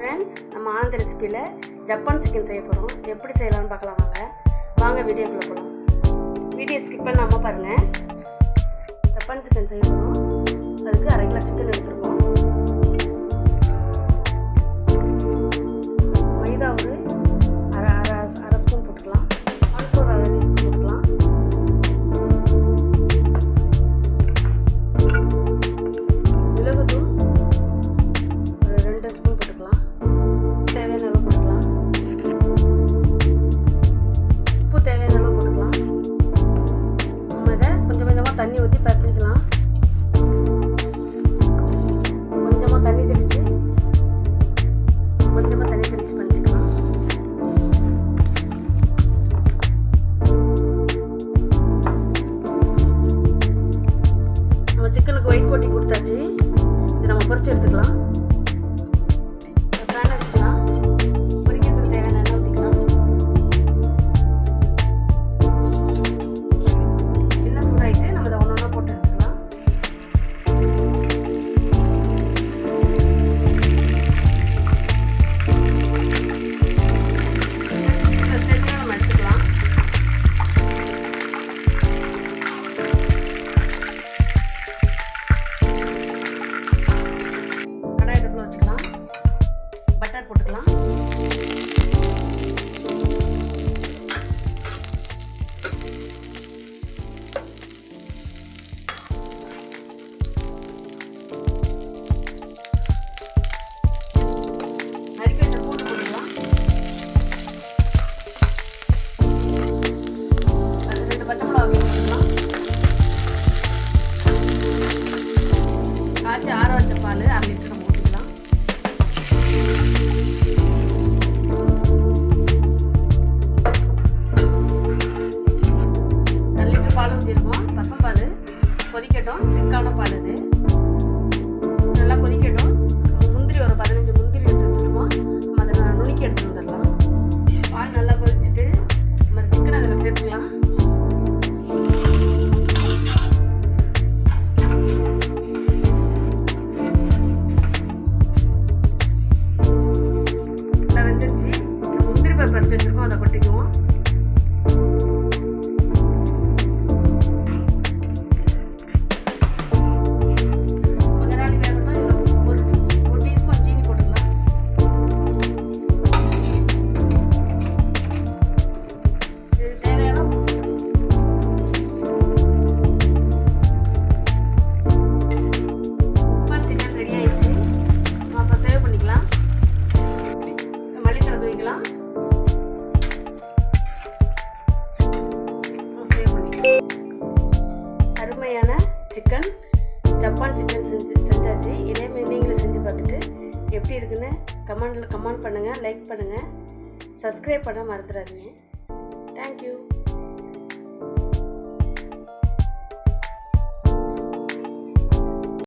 Friends, நம்ம ஆனந்த ரெசிபியில் Japan chicken செய்ய போகிறோம். எப்படி செய்யலாம்னு பார்க்கலாம். வாங்க வீடியோக்குள்ளே போகலாம். வீடியோ ஸ்கிப் பண்ணாமல் பாருங்கள். ஜப்பான் சிக்கன் செய்ய போகிறோம். அதுக்கு 1/2 கிலோ சிக்கன் எடுத்துருக்கோம். மைதா ஒரு அரை ஸ்பூன் போட்டுக்கலாம். அதுக்கு ஒரு 1/2 டீஸ்பூன் போட்டுக்கலாம். மிளகுத்தூள் ஒரு 2 ஸ்பூன் போட்டுக்கலாம். தேவையான அளவு போட்டுக்கலாம். உப்பு தேவையான அளவு போட்டுக்கலாம். நம்ம இதை கொஞ்சம் கொஞ்சமாக தண்ணி ஊற்றி பறிச்சிக்கலாம். கொஞ்சமாக தண்ணி தெளித்து பறிச்சிக்கலாம். நம்ம சிக்கனுக்கு ஒயிட் கோட்டிங் கொடுத்தாச்சு. இதை நம்ம பொரிச்சு எடுத்துக்கலாம். பேன் வச்சுக்கலாம். பொரிக்கிறதுக்கு தேவையான எண்ணெய் ஊற்றிக்கலாம். எண்ணெய் சூடாயிட்டு நம்ம இதை ஒன்று போட்டு எடுத்துக்கலாம். நம்ம எடுத்துக்கலாம். கடாய் அடுப்பில் வச்சுக்கலாம். பட்டர் போட்டுக்கலாம். நறுக்கி வச்ச பூண்டு போட்டுக்கலாம். அது 2 பச்சை மிளகாய் போட்டுக்கலாம். காய்ச்சி ஆற வச்ச பால் 1/2 லிட்டர் நம்ம ஊற்றிக்கலாம். பால் ஊற்றிருக்கோம். பசம்பால் கொதிக்கட்டும். திக்கான பால் இது நல்லா கொதிக்கட்டும். முந்திரி ஒரு 15 முந்திரி எடுத்து வச்சுருக்கோம். நம்ம அதை நுணுக்கி எடுத்து வந்துடலாம். பால் நல்லா கொதிச்சுட்டு நம்ம சிக்கன் அதில் சேர்த்துக்கலாம். நல்லா வெந்துருச்சு. முந்திரி பருப்பு பறிச்சு வச்சுருக்கோம். அதை கொட்டிக்குவோம். அருமையான சிக்கன் ஜப்பான் சிக்கன் செஞ்சாச்சு. இதேமாதிரி நீங்களும் செஞ்சு பார்த்துட்டு எப்படி இருக்குன்னு கமெண்ட் பண்ணுங்கள், லைக் பண்ணுங்கள், சப்ஸ்கிரைப் பண்ண மறந்துடாதீங்க. தேங்க்யூ.